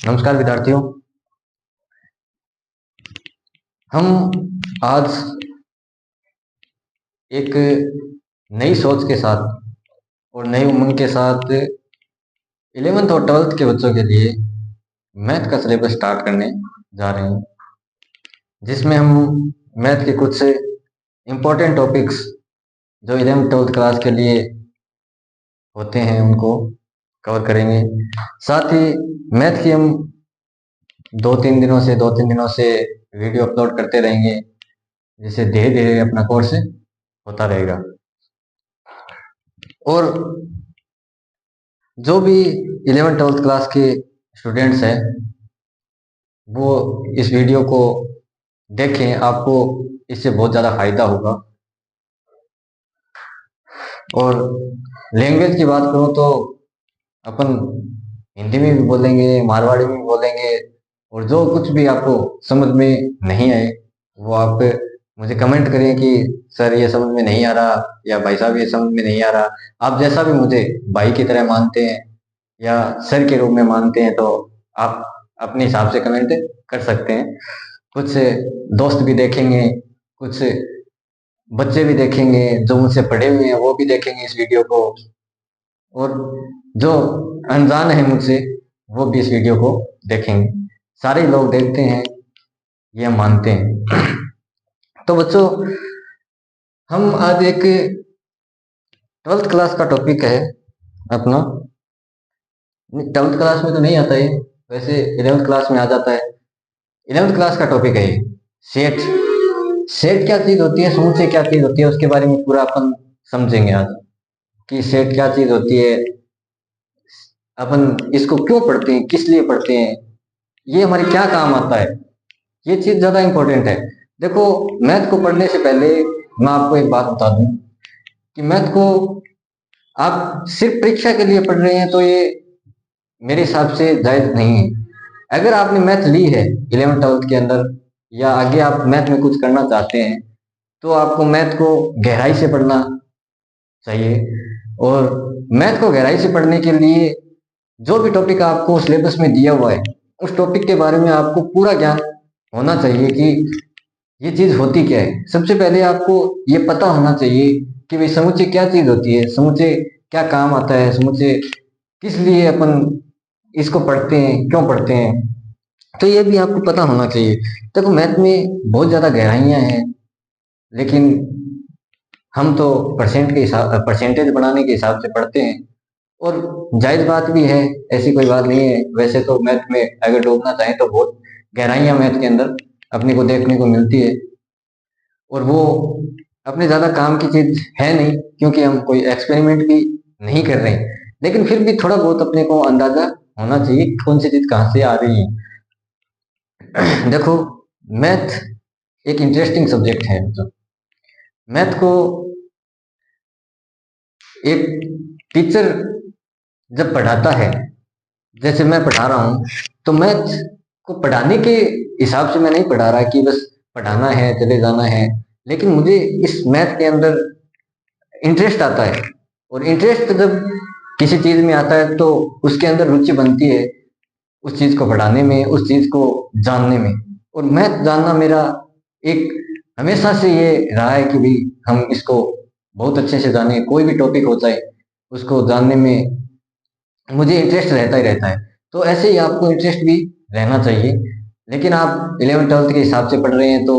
नमस्कार विद्यार्थियों। हम आज एक नई सोच के साथ और नई उमंग के साथ 11th और 12th के बच्चों के लिए मैथ का सिलेबस स्टार्ट करने जा रहे हैं, जिसमें हम मैथ के कुछ इम्पोर्टेंट टॉपिक्स जो 11th 12th क्लास के लिए होते हैं उनको कवर करेंगे। साथ ही मैथ की हम 2-3 दिनों से वीडियो अपलोड करते रहेंगे, जिससे धीरे धीरे अपना कोर्स होता रहेगा। और जो भी 11th 12th क्लास के स्टूडेंट्स हैं वो इस वीडियो को देखें, आपको इससे बहुत ज़्यादा फायदा होगा। और लैंग्वेज की बात करूँ तो अपन हिंदी में भी बोलेंगे, मारवाड़ी में भी बोलेंगे, और जो कुछ भी आपको समझ में नहीं आए वो आप मुझे कमेंट करें कि सर ये समझ में नहीं आ रहा, या भाई साहब ये समझ में नहीं आ रहा। आप जैसा भी मुझे भाई की तरह मानते हैं या सर के रूप में मानते हैं तो आप अपने हिसाब से कमेंट कर सकते हैं। कुछ दोस्त भी देखेंगे, कुछ बच्चे भी देखेंगे, जो मुझसे पढ़े हुए हैं वो भी देखेंगे इस वीडियो को, और जो अनजान है मुझसे वो भी इस वीडियो को देखेंगे। सारे लोग देखते हैं, ये हम मानते हैं। तो बच्चों, हम आज एक 12th क्लास का टॉपिक है अपना। 12th क्लास में तो नहीं आता है, वैसे 11th क्लास में आ जाता है। 11th क्लास का टॉपिक है सेट। सेट क्या चीज होती है, समूचे क्या चीज होती है, उसके बारे में पूरा अपन समझेंगे आज कि सेट क्या चीज होती है, अपन इसको क्यों पढ़ते हैं, किस लिए पढ़ते हैं, ये हमारे क्या काम आता है। ये चीज ज्यादा इंपॉर्टेंट है। देखो, मैथ को पढ़ने से पहले मैं आपको एक बात बता दूं कि मैथ को आप सिर्फ परीक्षा के लिए पढ़ रहे हैं तो ये मेरे हिसाब से जायज नहीं है। अगर आपने मैथ ली है 11th 12th के अंदर, या आगे आप मैथ में कुछ करना चाहते हैं, तो आपको मैथ को गहराई से पढ़ना चाहिए। और मैथ को गहराई से पढ़ने के लिए जो भी टॉपिक आपको सिलेबस में दिया हुआ है उस टॉपिक के बारे में आपको पूरा ज्ञान होना चाहिए कि ये चीज होती क्या है। सबसे पहले आपको ये पता होना चाहिए कि भाई समुच्चय क्या चीज होती है, समुच्चय क्या काम आता है, समुच्चय किस लिए अपन इसको पढ़ते हैं, क्यों पढ़ते हैं, तो ये भी आपको पता होना चाहिए। देखो, मैथ में बहुत ज्यादा गहराइयां हैं, लेकिन हम तो परसेंटेज बनाने के हिसाब से पढ़ते हैं, और जायज बात भी है, ऐसी कोई बात नहीं है। वैसे तो मैथ में अगर डूबना चाहें तो बहुत गहराइयां मैथ के अंदर अपने को देखने को मिलती है, और वो अपने ज्यादा काम की चीज है नहीं, क्योंकि हम कोई एक्सपेरिमेंट भी नहीं कर रहे हैं। लेकिन फिर भी थोड़ा बहुत अपने को अंदाजा होना चाहिए कौन सी चीज कहाँ से आ रही है। देखो, मैथ एक इंटरेस्टिंग सब्जेक्ट है। मतलब मैथ को एक टीचर जब पढ़ाता है, जैसे मैं पढ़ा रहा हूँ, तो मैथ को पढ़ाने के हिसाब से मैं नहीं पढ़ा रहा कि बस पढ़ाना है चले जाना है, लेकिन मुझे इस मैथ के अंदर इंटरेस्ट आता है। और इंटरेस्ट जब किसी चीज में आता है तो उसके अंदर रुचि बनती है उस चीज को पढ़ाने में, उस चीज को जानने में। और मैथ जानना मेरा एक हमेशा से ये रहा है कि भाई हम इसको बहुत अच्छे से जाने, कोई भी टॉपिक होता है उसको जानने में मुझे इंटरेस्ट रहता ही रहता है। तो ऐसे ही आपको इंटरेस्ट भी रहना चाहिए। लेकिन आप 11th 12th के हिसाब से पढ़ रहे हैं तो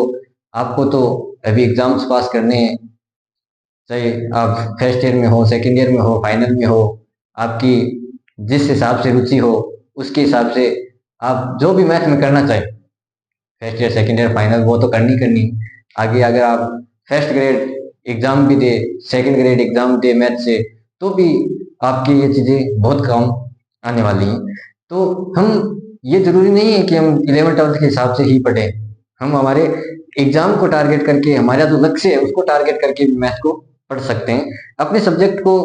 आपको तो अभी एग्जाम्स पास करने हैं, चाहे आप फर्स्ट ईयर में हो, सेकेंड ईयर में हो, फाइनल में हो, आपकी जिस हिसाब से रुचि हो उसके हिसाब से आप जो भी मैथ में करना चाहे, first year second year final, वो तो करनी आगे। अगर आप फर्स्ट ग्रेड एग्जाम भी दे, सेकेंड ग्रेड एग्जाम दे मैथ से, तो भी आपकी ये चीजें बहुत काम आने वाली हैं। तो हम, ये जरूरी नहीं है कि हम 11th 12th के हिसाब से ही पढ़े। हम हमारे एग्जाम को टारगेट करके, हमारा जो लक्ष्य है उसको टारगेट करके भी मैथ को पढ़ सकते हैं। अपने सब्जेक्ट को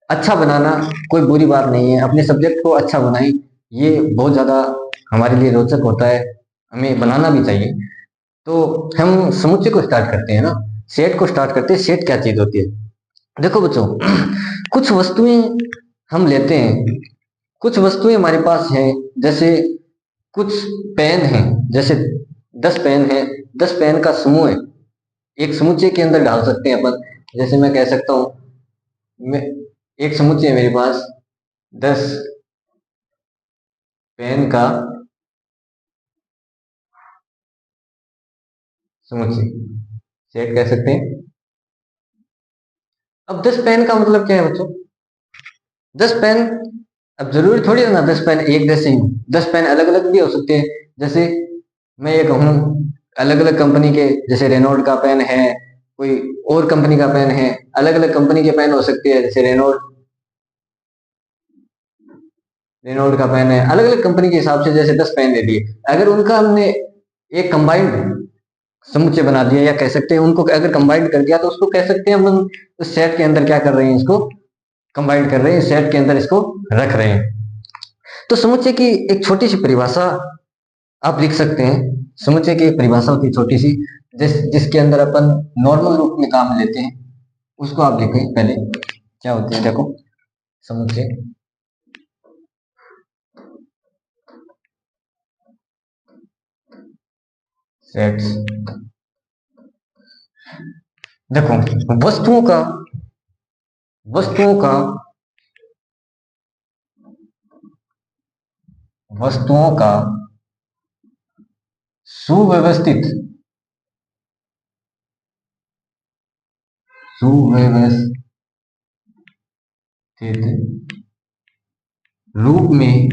अच्छा बनाना कोई बुरी बात नहीं है, अपने सब्जेक्ट को अच्छा बनाएं, ये बहुत ज्यादा हमारे लिए रोचक होता है, हमें बनाना भी चाहिए। तो हम समुच्चय को स्टार्ट करते हैं ना, सेट को स्टार्ट करते हैं। सेट क्या चीज होती है? देखो बच्चों, कुछ वस्तुएं हम लेते हैं, कुछ वस्तुएं हमारे पास हैं, जैसे कुछ पेन है, जैसे 10 पेन है, 10 पेन का समूह है, एक समुच्चय के अंदर डाल सकते हैं अपन। जैसे मैं कह सकता हूं, मैं एक समुच्चय है मेरे पास 10 पेन का समुच्चय, सेट कह सकते हैं। अब 10 पेन का मतलब क्या है बच्चों? 10 पेन, अब जरूरी थोड़ी है ना 10 पेन एक जैसे ही, 10 पेन अलग अलग भी हो सकते हैं। जैसे मैं ये कहूँ, अलग अलग कंपनी के, जैसे रेनॉल्ट का पेन है, कोई और कंपनी का पेन है, अलग अलग कंपनी के पेन हो सकते हैं। जैसे रेनॉल्ट रेनॉल्ट का पेन है, अलग अलग कंपनी के हिसाब से जैसे 10 पेन दे दिए। अगर उनका हमने एक कंबाइंड समुच्चय बना दिया, या कह सकते हैं उनको अगर कंबाइंड कर दिया, तो उसको कह सकते हैं अपन उस सेट के अंदर क्या कर रहे हैं, इसको कंबाइंड कर रहे हैं, सेट के अंदर इसको रख रहे हैं। तो समुच्चय की एक छोटी सी परिभाषा आप लिख सकते हैं। समुच्चय की एक परिभाषा होती है छोटी सी, जिसके अंदर अपन नॉर्मल रूप में काम लेते हैं, उसको आप लिखें पहले। क्या होती है देखो, समुच्चय सेट्स, देखो वस्तुओं का वस्तुओं का सुव्यवस्थित सुव्यवस्थित रूप में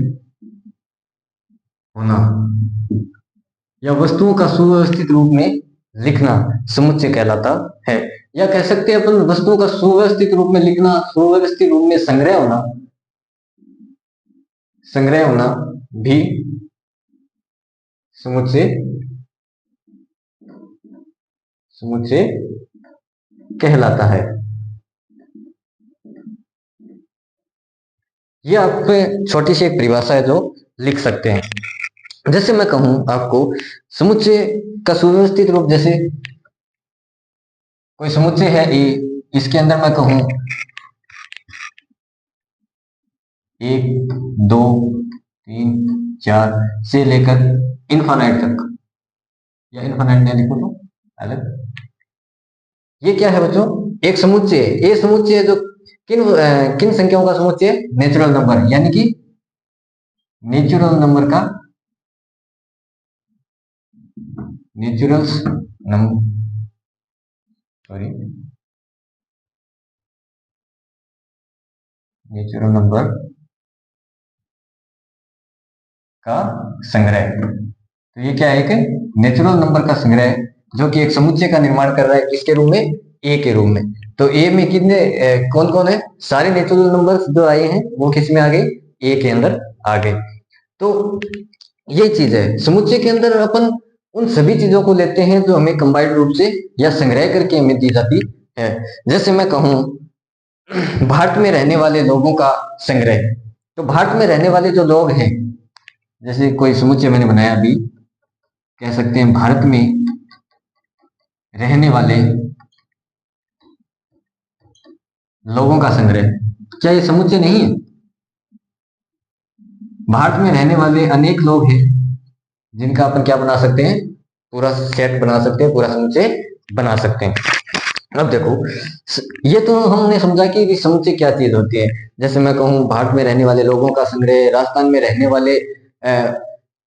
होना, या वस्तुओं का सुव्यवस्थित रूप में लिखना समुच्चय कहलाता है। या कह सकते हैं अपन वस्तुओं का सुव्यवस्थित रूप में लिखना, सुव्यवस्थित रूप में संग्रह होना भी समुच्चय समुच्चय कहलाता है। ये आप पे छोटी सी एक परिभाषा है जो लिख सकते हैं। जैसे मैं कहूं आपको समुच्चय का सुव्यवस्थित रूप, जैसे कोई समुच्चय है ए, इसके अंदर मैं कहूं 1 2 3 4 से लेकर इन्फानाइट तक, या इन्फानाइट नहीं लिखो तो अलग, ये क्या है बच्चों? एक समुच्चय है। ये समुच्चय है जो किन संख्याओं का समुच्चय है? नेचुरल नंबर, यानी कि नेचुरल नंबर का natural number sorry natural number का संग्रह। तो ये क्या है? एक नेचुरल नंबर का संग्रह जो कि एक समुच्चय का निर्माण कर रहा है, किसके रूप में? ए के रूप में। तो ए में कितने कौन कौन है? सारे नेचुरल नंबर्स जो आए हैं वो किस में आ गए? ए के अंदर आ गए। तो ये चीज है, समुच्चय के अंदर अपन उन सभी चीजों को लेते हैं जो हमें कंबाइंड रूप से या संग्रह करके हमें दी जाती है। जैसे मैं कहूं भारत में रहने वाले लोगों का संग्रह, तो भारत में रहने वाले जो लोग हैं, जैसे कोई समुच्चय मैंने बनाया अभी, कह सकते हैं भारत में रहने वाले लोगों का संग्रह। क्या ये समुच्चय नहीं है? भारत में रहने वाले अनेक लोग हैं जिनका अपन क्या बना सकते हैं? पूरा सेट बना सकते हैं, पूरा समुच्चय बना सकते हैं। अब देखो, ये तो हमने समझा कि समुच्चय क्या चीज होती है। जैसे मैं कहूँ भारत में रहने वाले लोगों का संग्रह, राजस्थान में रहने वाले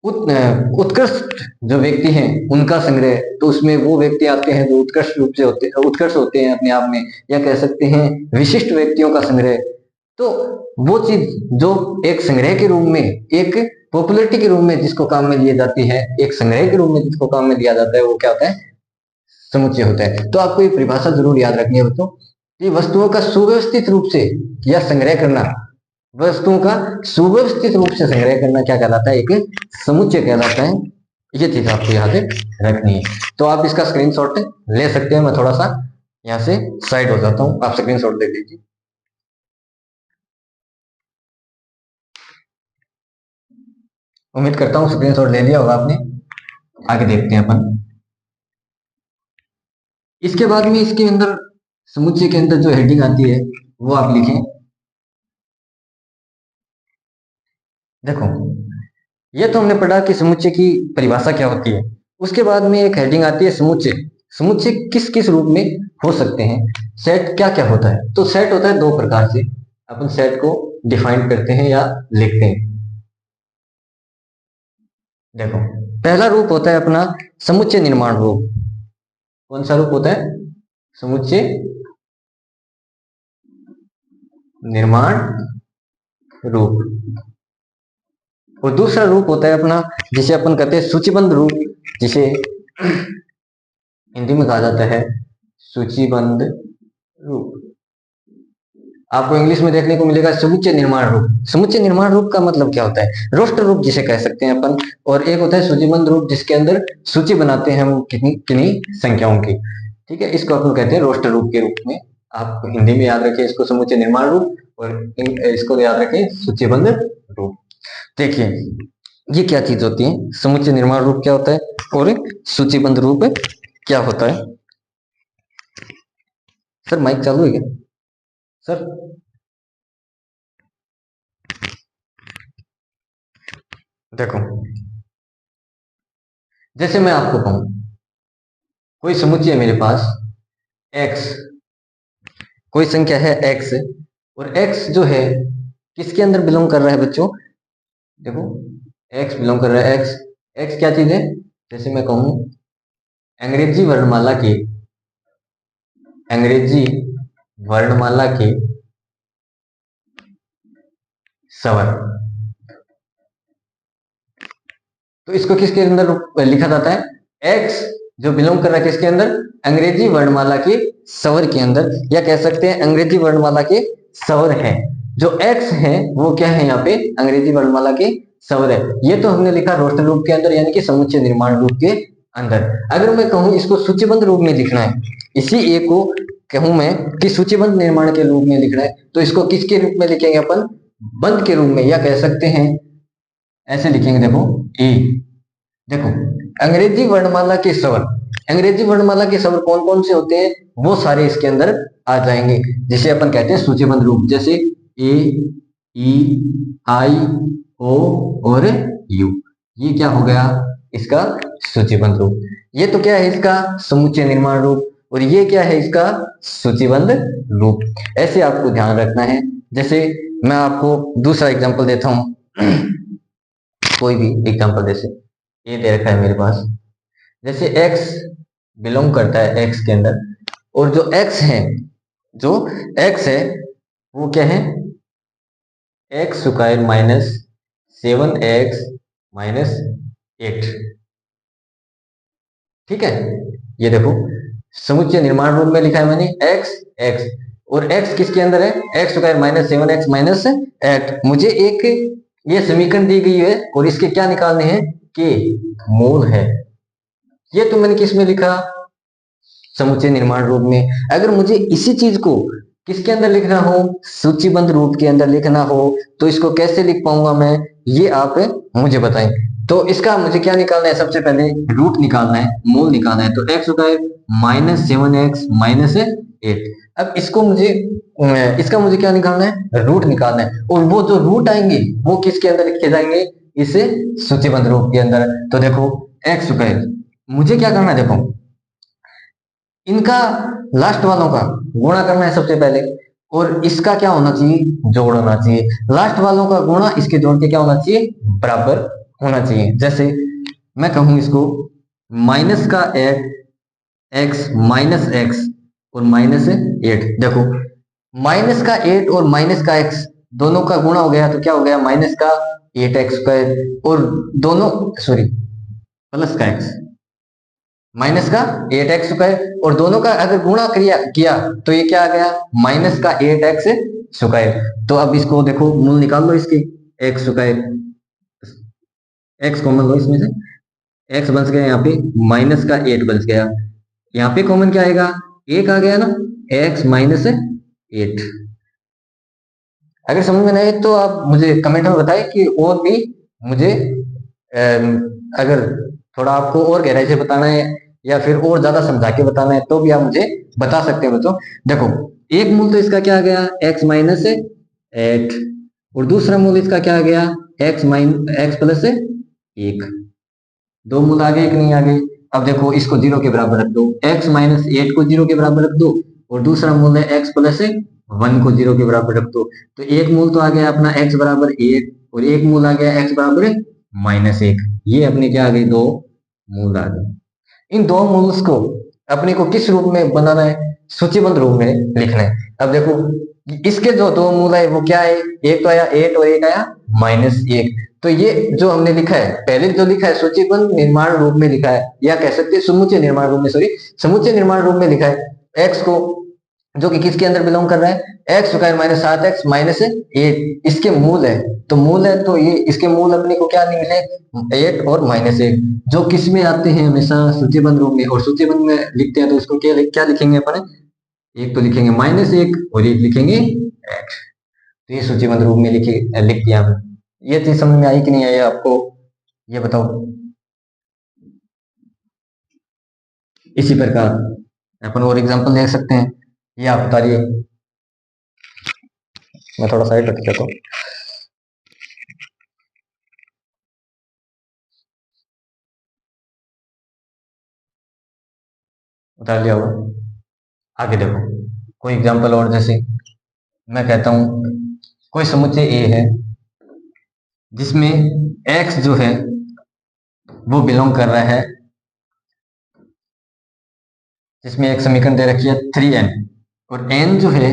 उत्कृष्ट जो व्यक्ति हैं उनका संग्रह, तो उसमें वो व्यक्ति आते हैं जो उत्कृष्ट होते हैं अपने आप में, या कह सकते हैं विशिष्ट व्यक्तियों का संग्रह। तो वो चीज जो एक संग्रह के रूप में, एक पॉपुलरिटी के रूप में जिसको काम में लिए जाती है, एक संग्रह के रूप में जिसको काम में लिया जाता है, वो क्या होता है? समुच्चय होता है। तो आपको ये परिभाषा जरूर याद रखनी है बच्चों, कि वस्तुओं का सुव्यवस्थित रूप से या संग्रह करना, वस्तुओं का सुव्यवस्थित रूप से संग्रह करना क्या कहलाता है? एक समुच्चय कहलाता है। ये चीज आपको याद रखनी है। तो आप इसका स्क्रीनशॉट ले सकते हैं। मैं थोड़ा सा यहाँ से साइड हो जाता हूँ, आप स्क्रीनशॉट देख लीजिए। उम्मीद करता हूँ स्क्रीनशॉट ले लिया होगा आपने। आगे देखते हैं अपन। इसके बाद में इसके अंदर समुच्चय के अंदर जो हेडिंग आती है वो आप लिखें। देखो, ये तो हमने पढ़ा कि समुच्चय की परिभाषा क्या होती है। उसके बाद में एक हेडिंग आती है समुच्चय। समुच्चय किस किस रूप में हो सकते हैं, सेट क्या क्या होता है। तो सेट होता है दो प्रकार से, अपन सेट को डिफाइन करते हैं या लिखते हैं। देखो, पहला रूप होता है अपना समुच्चय निर्माण रूप। कौन सा रूप होता है? समुच्चय निर्माण रूप। और दूसरा रूप होता है अपना जिसे अपन कहते हैं सूचीबद्ध रूप, जिसे हिंदी में कहा जाता है सूचीबद्ध रूप। आपको इंग्लिश में देखने को मिलेगा समुच्चय निर्माण रूप। समुच्चय निर्माण रूप का मतलब क्या होता है? रोस्टर रूप जिसे कह सकते हैं अपन। और एक होता है सूचीबद्ध रूप जिसके अंदर सूची बनाते हैं हम कितनी किन्हीं संख्याओं की। ठीक है, इसको अपन कहते हैं रोस्टर रूप के रूप में। आप हिंदी में याद रखें इसको समुच्चय निर्माण रूप, और इसको याद रखें सूचीबद्ध रूप। देखिए, ये क्या चीज होती है? समुच्चय निर्माण रूप क्या होता है और सूचीबद्ध रूप क्या होता है? सर माइक चालू है क्या सर? देखो, जैसे मैं आपको कहूं कोई समुच्चय है मेरे पास x, कोई संख्या है x, और x जो है किसके अंदर बिलोंग कर रहा है बच्चों? देखो, x बिलोंग कर रहा है x। x क्या चीज है? जैसे मैं कहूं अंग्रेजी वर्णमाला की, अंग्रेजी वर्णमाला की स्वर, तो इसको किसके अंदर लिखा जाता है? x जो बिलोंग कर रहा है किसके अंदर? अंग्रेजी वर्णमाला के स्वर के अंदर, या कह सकते हैं अंग्रेजी वर्णमाला के स्वर है। जो x है वो क्या है यहाँ पे? अंग्रेजी वर्णमाला के स्वर है। ये तो हमने लिखा रोस्टर रूप के अंदर, यानी कि समुच्चय निर्माण रूप के अंदर। अगर मैं कहूं इसको सूचीबद्ध रूप में लिखना है, इसी ए को कहूं मैं कि सूचीबद्ध निर्माण के रूप में लिखना है, तो इसको किसके रूप में लिखेंगे अपन? बंद के रूप में, या कह सकते हैं ऐसे लिखेंगे। देखो ए, देखो अंग्रेजी वर्णमाला के स्वर, अंग्रेजी वर्णमाला के स्वर कौन कौन से होते हैं वो सारे इसके अंदर आ जाएंगे, जिसे अपन कहते हैं सूचीबद्ध रूप। जैसे ए, ई, आई, ओ और यू, ये क्या हो गया? इसका सूचीबद्ध रूप। ये तो क्या है? इसका समुच्चय निर्माण रूप। और ये क्या है? इसका सूचीबद्ध रूप। ऐसे आपको ध्यान रखना है। जैसे मैं आपको दूसरा एग्जांपल देता हूं कोई भी एग्जांपल, जैसे ये दे रखा है मेरे पास, जैसे x बिलोंग करता है x के अंदर, और जो x है, जो x है वो क्या है? X square minus 7x minus 8। ठीक है, ये देखो समुच्चय निर्माण रूप में लिखा है मैंने x x, और x किसके अंदर है? X square minus 7x minus 8। मुझे एक ये समीकरण दी गई है और इसके क्या निकालने हैं? के मूल है। ये तो मैंने किस में लिखा? समुच्चय निर्माण रूप में। अगर मुझे इसी चीज को किसके अंदर लिखना हो? सूचीबद्ध रूप के अंदर लिखना हो, तो इसको कैसे लिख पाऊंगा मैं? ये आप मुझे बताएं। तो इसका मुझे क्या निकालना है? सबसे पहले रूट निकालना है, मूल निकालना है। तो x square minus 7x minus 8। अब इसको मुझे इसका मुझे क्या निकालना है? रूट निकालना है। और वो जो रूट आएंगे वो किसके अंदर लिखे जाएंगे? इस सूचीबद्ध रूप के अंदर। तो देखो एक्स स्क्वायर, मुझे क्या करना है? देखो इनका लास्ट वालों का गुणा करना है सबसे पहले, और इसका क्या होना चाहिए? जोड़ होना चाहिए। लास्ट वालों का गुणा इसके जोड़ के क्या होना चाहिए? बराबर होना चाहिए। जैसे मैं कहूं इसको माइनस का 8x माइनस x और माइनस 8। देखो माइनस का 8 और माइनस का x दोनों का गुणा हो गया, तो क्या हो गया? माइनस का 8x स्क्वायर, और दोनों सॉरी प्लस का x, माइनस का 8x स्क्वायर, और दोनों का अगर गुणा किया तो ये क्या आ गया? माइनस का 8x स्क्वायर। तो अब इसको देखो मूल निकाल लो इसके, एक्स स्क्वायर, एक्स कॉमन लो इसमें से, एक्स बन गया यहाँ पे माइनस का 8 बन गया। यहाँ पे कॉमन क्या आएगा? एक आ गया ना, एक्स माइनस 8। अगर समझ में नहीं आए तो आप मुझे कमेंट में बताएं कि और भी मुझे अगर थोड़ा आपको और गहराई से बताना है या फिर और ज्यादा समझा के बताना है तो भी आप मुझे बता सकते हैं बच्चों। देखो एक मूल तो इसका क्या आ गया? एक्स माइनस 8, और दूसरा मूल इसका क्या आ गया? एक्स प्लस एक। दो मूल आगे एक नहीं आगे। अब देखो इसको जीरो के बराबर रख दो, x माइनस एट को जीरो के बराबर रख दो, और दूसरा मूल है x प्लस वन को जीरो के बराबर रख दो। तो एक मूल तो आ गया अपना x बराबर एक, और एक मूल आ गया x बराबर माइनस एक। ये अपने क्या आ गई, दो मूल आ गए। इन दो मूल्स को अपने को किस रूप में बनाना है, सूचीबद्ध रूप में लिखना है। अब देखो इसके जो दो मूल है वो क्या है, एक तो आया एट और एक आया माइनस एक। तो ये जो हमने लिखा है, पहले जो लिखा है सूचीबद्ध निर्माण रूप में लिखा है, या कह सकते हैं समुच्चय निर्माण रूप में, सॉरी समुच्चय निर्माण रूप में लिखा है। एक्स को जो कि किसके अंदर बिलोंग कर रहा है, एक्स स्क्वायर माइनस सात एक्स माइनस एट, इसके मूल है। तो मूल है तो ये इसके मूल अपने को क्या निकले, एट और माइनस एक, जो किस में आते हैं हमेशा सूचीबद्ध रूप में। और सूचीबद्ध में लिखते हैं तो इसको क्या लिखेंगे अपन, एक तो लिखेंगे माइनस एक और एक लिखेंगे एक्स। तो ये सूचीबद्ध रूप में लिख दिया हमने। ये चीज समझ में आई कि नहीं आई आपको, ये बताओ। इसी प्रकार अपन और एग्जांपल देख सकते हैं। ये आप बताइए, मैं थोड़ा साइड रख देता हूँ। बता लिया होगा। आगे देखो कोई एग्जांपल और, जैसे मैं कहता हूं कोई समुच्चय ए है जिसमें x जो है वो बिलोंग कर रहा है, जिसमें एक समीकरण दे रखी है 3n, और n जो है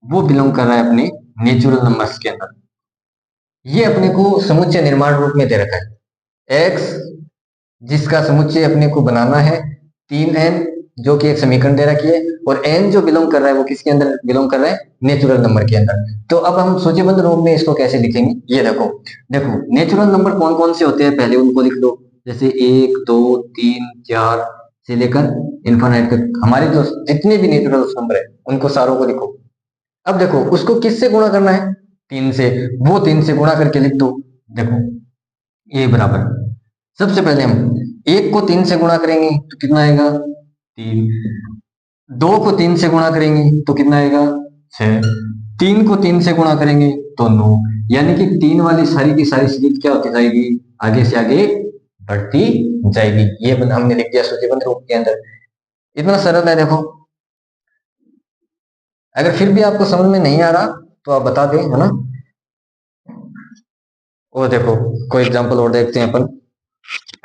वो बिलोंग कर रहा है अपने नेचुरल नंबर्स के अंदर। ये अपने को समुच्चय निर्माण रूप में दे रखा है। x जिसका समुच्चय अपने को बनाना है 3n, जो कि एक समीकरण दे रखी है, और n जो बिलोंग कर रहा है वो किसके अंदर बिलोंग कर रहा है, नेचुरल नंबर के अंदर। तो अब हम सूचीबद्ध रूप में इसको कैसे लिखेंगे, ये देखो। देखो नेचुरल नंबर कौन कौन से होते हैं पहले उनको लिख दो, जैसे एक दो तीन चार से लेकर इन्फिनिट तक हमारे जो जितने भी नेचुरल नंबर है उनको सारों को लिखो। अब देखो उसको किससे गुणा करना है, तीन से, वो तीन से गुणा करके लिख दो। देखो ए बराबर, सबसे पहले हम एक को तीन से गुणा करेंगे तो कितना आएगा, तीन। दो को तीन से गुणा करेंगे तो कितना आएगा, छह। तीन को तीन से गुणा करेंगे तो नौ। यानी कि तीन वाली सारी की सारी सीरीज क्या होती जाएगी, आगे से आगे बढ़ती जाएगी। ये हमने लिख दिया सूचीबद्ध रूप के अंदर। इतना सरल है। देखो अगर फिर भी आपको समझ में नहीं आ रहा तो आप बता दें, है ना। और देखो कोई एग्जांपल और देखते हैं अपन।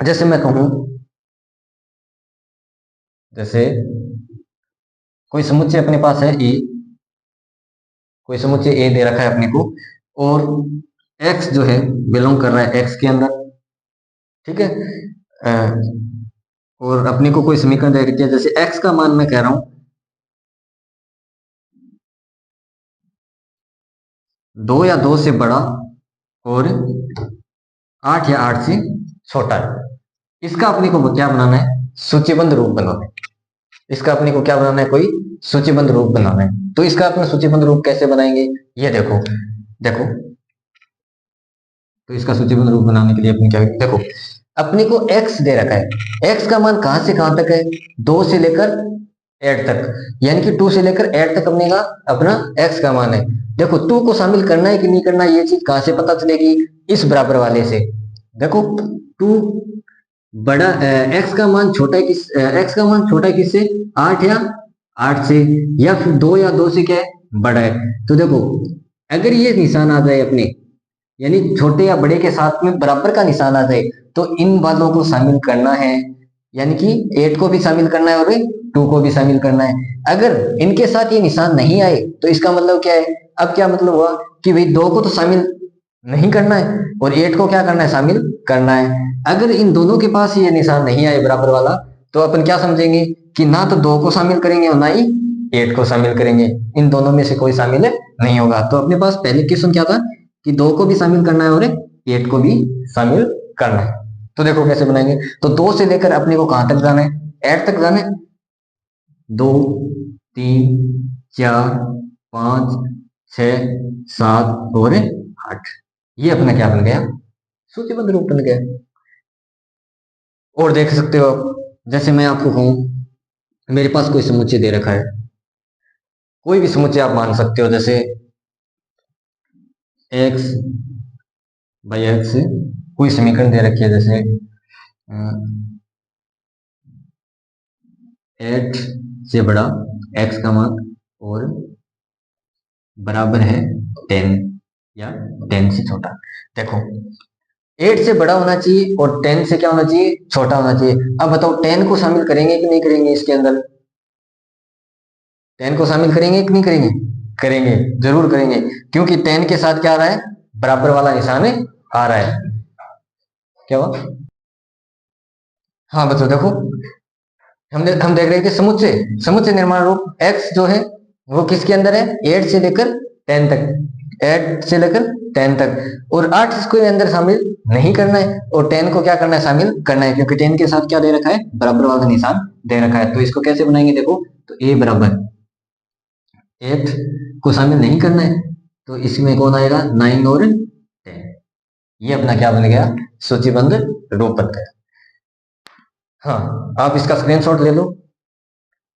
जैसे मैं कहूं, जैसे कोई समुच्चय अपने पास है ए, कोई समुच्चय ए दे रखा है अपने को, और x जो है बिलोंग कर रहा है x के अंदर, ठीक है। और अपने को कोई समीकरण दे रखी है, जैसे x का मान मैं कह रहा हूं दो या दो से बड़ा, और आठ या आठ से छोटा है। इसका अपने को क्या बनाना है, सूचीबद्ध रूप बनाना है। इसका अपने को क्या बनाना है, कोई सूचीबद्ध रूप बनाना है। तो इसका अपना सूचीबद्ध रूप कैसे बनाएंगे, ये देखो। देखो तो इसका सूचीबद्ध रूप बनाने के लिए अपने क्या, देखो अपने को x दे रखा है, x का मान कहां से कहां तक है, दो से लेकर 8 तक, यानी कि 2 से लेकर 8 तक अपने का अपना x का मान है। देखो 2 को शामिल करना है कि नहीं करना, ये चीज कहां से पता चलेगी, इस बराबर वाले से। देखो 2 बड़ा, x का मान छोटा है किस, x का मान छोटा है किससे, 8 या 8 से, या फिर 2 या 2 से क्या है, बड़ा है। तो देखो अगर ये निशान आ जाए अपने, यानी छोटे या बड़े के साथ में बराबर का निशान आ जाए, तो इन वालों को शामिल करना है, यानी कि 8 को भी शामिल करना है और 2 को भी शामिल करना है। अगर इनके साथ ये निशान नहीं आए तो इसका मतलब क्या है, अब क्या मतलब हुआ कि भाई 2 को तो शामिल नहीं करना है और 8 को क्या करना है, शामिल करना है। अगर इन दोनों के पास ये निशान नहीं आए बराबर वाला, तो अपन क्या समझेंगे कि ना तो 2 को शामिल करेंगे और ना ही 8 को शामिल करेंगे, इन दोनों में से कोई शामिल नहीं होगा। तो अपने पास पहले क्वेश्चन क्या था कि 2 को भी शामिल करना है और 8 को भी शामिल करना है। तो देखो कैसे बनाएंगे, तो 2 से लेकर अपने को कहां तक जाना है, 8 तक जाना है। 2 3 4 5 6 7 और 8, ये अपना क्या बन गया, सूचीबद्ध रूप बन गया। और देख सकते हो आप, जैसे मैं आपको कहूं मेरे पास कोई समुच्चय दे रखा है, कोई भी समुच्चय आप मान सकते हो, जैसे x बाई एक्स कोई समीकरण दे रखी है, जैसे 8 से बड़ा x का मान और बराबर है 10 या 10 से छोटा। देखो 8 से बड़ा होना चाहिए और 10 से क्या होना चाहिए, छोटा होना चाहिए। अब बताओ 10 को शामिल करेंगे कि नहीं करेंगे इसके अंदर? 10 को शामिल करेंगे कि नहीं करेंगे? करेंगे, जरूर करेंगे, क्योंकि 10 के साथ क्या आ रहा है, बराबर वाला निशान आ रहा है। क्या हुआ? हाँ बच्चों देखो, हम देख रहे थे समुच्चय, समुच्चय निर्माण रूप x जो है वो किसके अंदर है, 8 से लेकर 10 तक, 8 से लेकर 10 तक, और 8 इसको अंदर शामिल नहीं करना है और 10 को क्या करना है, शामिल करना है, क्योंकि 10 के साथ क्या दे रखा है, बराबर वाला निशान दे रखा है। तो इसको कैसे बनाएंगे, देखो तो a बराबर 8 को शामिल नहीं करना है, तो इसमें कौन आएगा, 9 और 10। ये अपना क्या बन गया, सूचीबद्ध रूप बन गया। हाँ आप इसका स्क्रीनशॉट ले लो,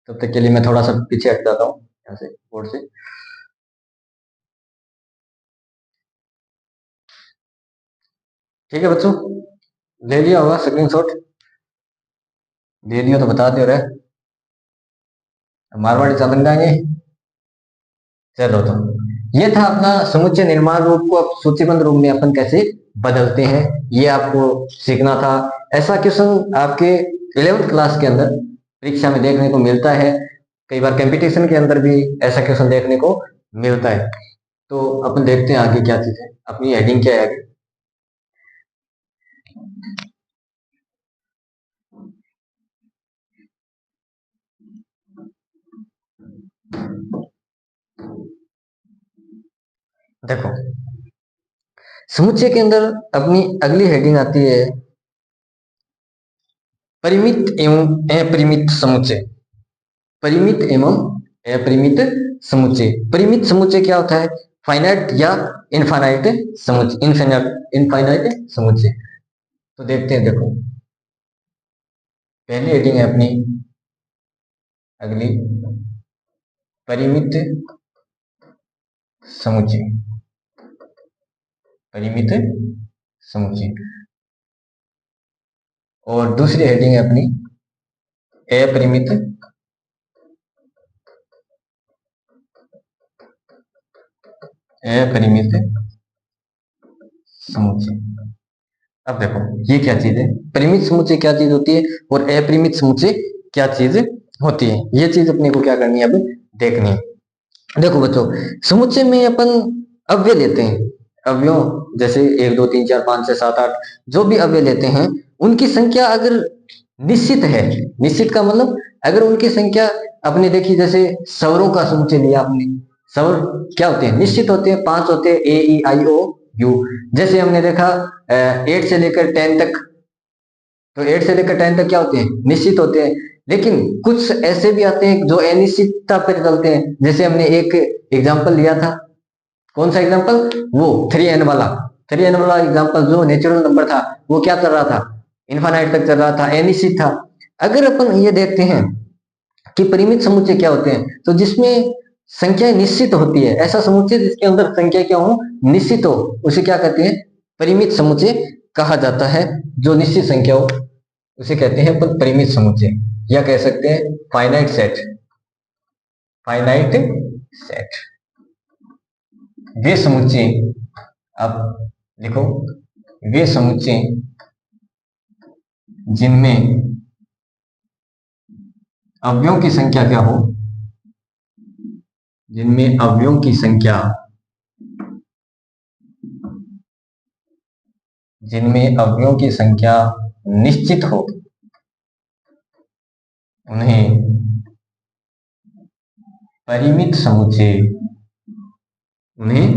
तब तक के लिए मैं थोड़ा सा पीछे हट जाता हूँ यहाँ से बोर्ड से। ठीक है बच्चों, ले लिया होगा स्क्रीनशॉट? ले लिया तो बता दो रे, मारवाड़ी चालन गाएंगे। चलो तो ये था अपना समुच्चय निर्माण रूप को अब सूचीबद्ध रूप में अपन कैसे बदलते हैं, ये आपको सीखना था। ऐसा क्वेश्चन आपके 11th क्लास के अंदर परीक्षा में देखने को मिलता है, कई बार कंपटीशन के अंदर भी ऐसा क्वेश्चन देखने को मिलता है। तो अपन देखते हैं आगे क्या चीज है, अपनी हेडिंग क्या है आगे। देखो समुच्चय के अंदर अपनी अगली हेडिंग आती है परिमित एवं अपरिमित समुच्चय। परिमित एवं अपरिमित समुच्चय। परिमित समुच्चय क्या होता है, फाइनाइट या इनफाइनाइट समुच्चय, इनफाइनाइट समुच्चय। तो देखते हैं, देखो पहली हेडिंग है अपनी अगली, परिमित समुच्चय, परिमित समुच्चय, और दूसरी हेडिंग है अपनी अपरिमित अपरिमित समुच्चय। अब देखो ये क्या चीज है, परिमित समुच्चय क्या चीज होती है और अपरिमित समुच्चय क्या चीज होती है, ये चीज अपने को क्या करनी है, अब देखनी है। देखो बच्चों समुच्चय में अपन अव्यय लेते हैं, अवयव जैसे 1 2 3 4 5 6 7 8 जो भी अव्यय लेते हैं उनकी संख्या अगर निश्चित है, निश्चित का मतलब अगर उनकी संख्या अपने देखी, जैसे स्वरों का समुच्चय लिया आपने, स्वर क्या होते हैं, निश्चित होते हैं, 5 होते हैं, ए ई आई ओ यू। जैसे हमने देखा 8 से लेकर 10 तक, तो 8 से लेकर 10 तक क्या होते हैं, निश्चित होते हैं। लेकिन कुछ ऐसे भी आते हैं जो अनिश्चितता पर चलते हैं, जैसे हमने एक एग्जांपल लिया था, कौन सा एग्जांपल, वो 3n वाला, 3n वाला एग्जांपल, जो नेचुरल नंबर था वो क्या चल रहा था, इनफाइनाइट तक चल रहा था, अनिश्चित था। अगर अपन ये देखते हैं कि परिमित समुच्चय क्या होते हैं, तो जिसमें संख्या निश्चित होती है, ऐसा समुच्चय जिसके अंदर संख्या क्या हो, निश्चित हो, उसे क्या कहते हैं, परिमित समुच्चय कहा जाता है। जो निश्चित संख्या हो उसे कहते हैं अपन परिमित समुच्चय, या कह सकते हैं फाइनाइट सेट, फाइनाइट सेट। वे समुच्चय, अब लिखो, वे समुच्चय जिनमें अवयवों की संख्या क्या हो, जिनमें अवयवों की संख्या, जिनमें अवयवों की संख्या निश्चित हो, उन्हें परिमित समुच्चय, उन्हें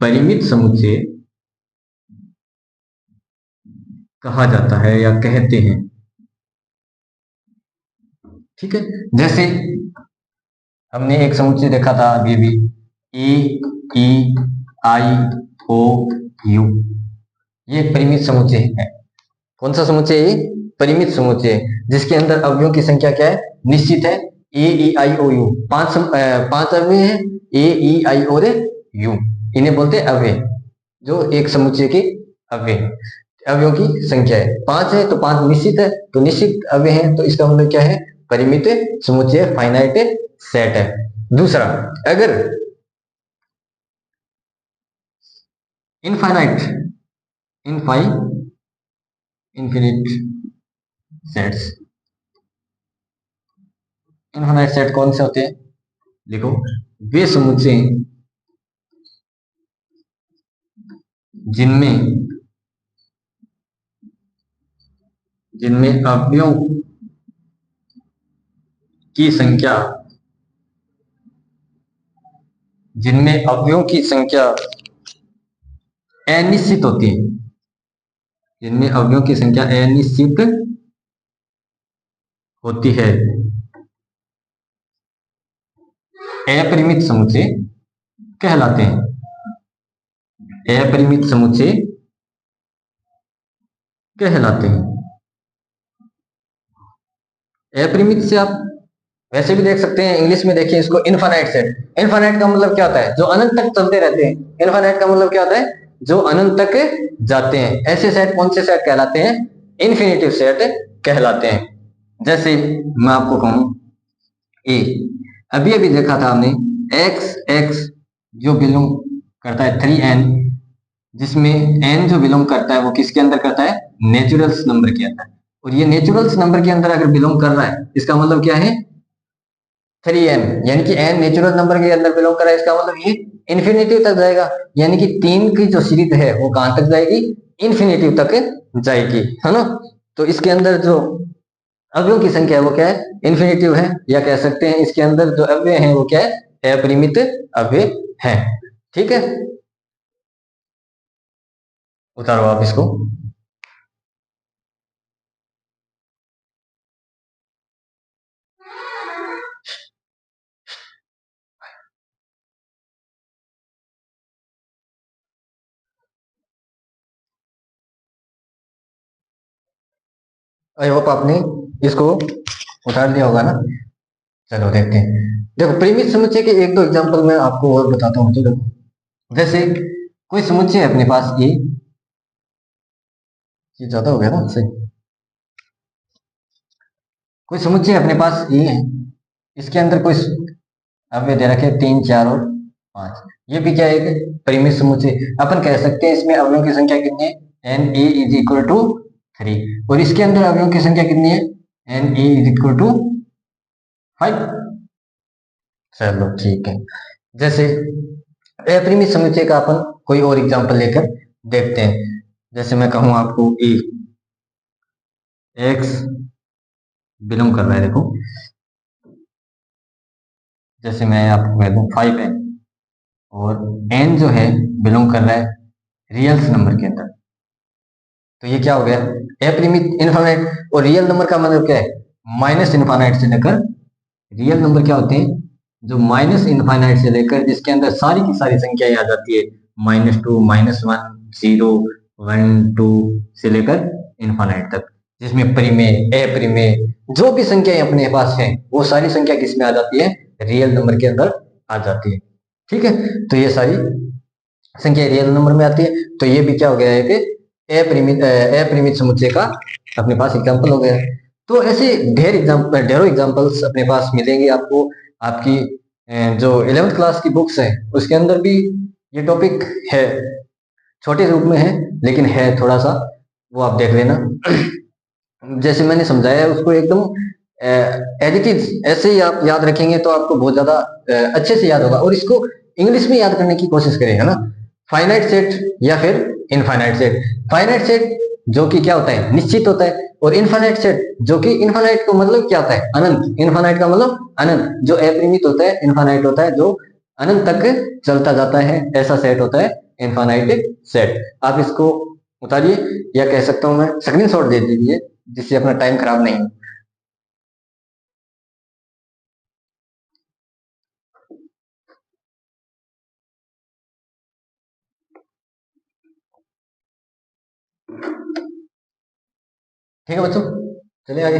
परिमित समुच्चय कहा जाता है या कहते हैं। ठीक है, जैसे हमने एक समुच्चय देखा था अभी भी, ए ई आई ओ यू, ये परिमित समुच्चय है। कौन सा समुच्चय है, परिमित समुच्चय, जिसके अंदर अवयवों की संख्या क्या है, निश्चित है, ए ई आई ओ यू, पांच अवयव है, ए ई आई और यू, इन्हें बोलते हैं अवयव, जो एक समुच्चय के अवयव। अवयवों की संख्या है। 5 है तो 5 निश्चित है, तो निश्चित अवयव है, तो इसका मतलब क्या है, परिमित समुच्चय, फाइनाइट सेट है। दूसरा, अगर infinite infinite sets, infinite set कौन से होते हैं, देखो, वे समुच्चय जिनमें जिनमें अवयवों की संख्या जिनमें अवयवों की संख्या अनिश्चित होती है, जिनमें अवयवों की संख्या अनिश्चित होती है, अपरिमित समुच्चय कहलाते हैं। अपरिमित समुच्चय कहलाते हैं। अपरिमित से आप वैसे भी देख सकते हैं, इंग्लिश में देखिए इसको इनफाइनाइट सेट। इनफाइनाइट का मतलब क्या होता है, जो अनंत तक चलते रहते हैं। इनफाइनाइट का मतलब क्या होता है, जो अनंत तक जाते हैं। ऐसे सेट कौन से सेट कहलाते हैं, इन्फिनिटिव सेट कहलाते हैं। जैसे मैं आपको कहूं ए, अभी अभी देखा था हमने एक्स एक्स जो बिलोंग करता है 3n, जिसमें n जो बिलोंग करता है वो किसके अंदर करता है, नेचुरल्स नंबर के अंदर। और ये नेचुरल्स नंबर के अंदर अगर बिलोंग कर रहा है, इसका मतलब क्या है, 3n, यानी कि n नेचुरल नंबर के अंदर बिलोंग कर रहा है, इसका मतलब ये इन्फिनिटिव तक जाएगा। यानी कि 3 की जो सीरीज है वो कहां तक जाएगी, इन्फिनिटिव तक जाएगी, है ना। तो इसके अंदर जो अवयवों की संख्या है वो क्या है, इन्फिनिटिव है, या कह सकते हैं इसके अंदर जो अवयव हैं वो क्या है, अपरिमित अवयव है। ठीक है, उतारो आप इसको। आई होप आपने इसको उतार लिया होगा ना। चलो देखते हैं। देखो, परिमित समुच्चय के एक दो एग्जांपल मैं आपको और बताता हूँ। तो देखो, जैसे कोई समुच्चय है अपने पास ये ज्यादा हो गया ना सही। कोई समुच्चय अपने पास ए है, इसके अंदर कोई अवयव दे रखे 3 4 और 5। ये भी क्या है, एक परिमित समुच्चय। अपन कह सकते हैं इसमें अवयवों की संख्या कितनी है, n A is equal to 3, और इसके अंदर अवयवों की संख्या कितनी है, n A is equal to 5। चलो ठीक है। जैसे अपरिमित समुच्चय का अपन कोई और एग्जांपल लेकर देखते हैं। जैसे मैं कहूं आपको ए एक्स बिलोंग कर रहा है, देखो, जैसे मैं आपको कह दूं 5 है, और एन जो है बिलोंग कर रहा है रियल्स नंबर के अंदर। तो ये क्या हो गया, अपरिमित इनफाइनाइट। और रियल नंबर का मतलब क्या है, माइनस इनफाइनाइट से लेकर, रियल नंबर क्या होते हैं, जो माइनस इनफाइनाइट से लेकर जिसके अंदर सारी की सारी संख्याएं आ जाती है, -2 -1 0 1 2 से लेकर इनफाइनाइट तक, जिसमें परिमेय अपरिमेय जो भी संख्याएं अपने पास है वो सारी संख्या किस में आ जाती है, रियल नंबर के अंदर आ जाती है। ठीक है, तो ये सारी संख्या रियल नंबर में आती है। तो ये भी क्या हो गया है कि अपरिमित समुच्चय का अपने पास एग्जांपल हो गया है। तो ऐसे ढेरों एग्जांपल्स अपने पास मिलेंगे आपको। आपकी जो 11th क्लास की बुक्स है उसके अंदर भी ये टॉपिक है, छोटे रूप में है लेकिन है थोड़ा सा, वो आप देख लेना। जैसे मैंने समझाया है उसको एकदम एज इट इज ऐसे ही आप याद रखेंगे तो आपको बहुत ज्यादा अच्छे से याद होगा। और इसको इंग्लिश में याद करने की कोशिश करें, है ना। फाइनाइट सेट या फिर इनफाइनाइट सेट। फाइनाइट सेट जो कि क्या होता है, निश्चित होता है, और इनफाइनाइट सेट जो कि, इनफाइनाइट का मतलब क्या होता है, अनंत। इनफाइनाइट का मतलब अनंत, जो अपरिमित होता है। इनफाइनाइट होता है जो अनंत तक चलता जाता है, ऐसा सेट होता है इनफाइनाइट सेट। आप इसको उतारिए, या कह सकता हूं मैं स्क्रीन शॉट दे दीजिए, जिससे अपना टाइम खराब नहीं हो। ठीक है बच्चों, चलिए आगे।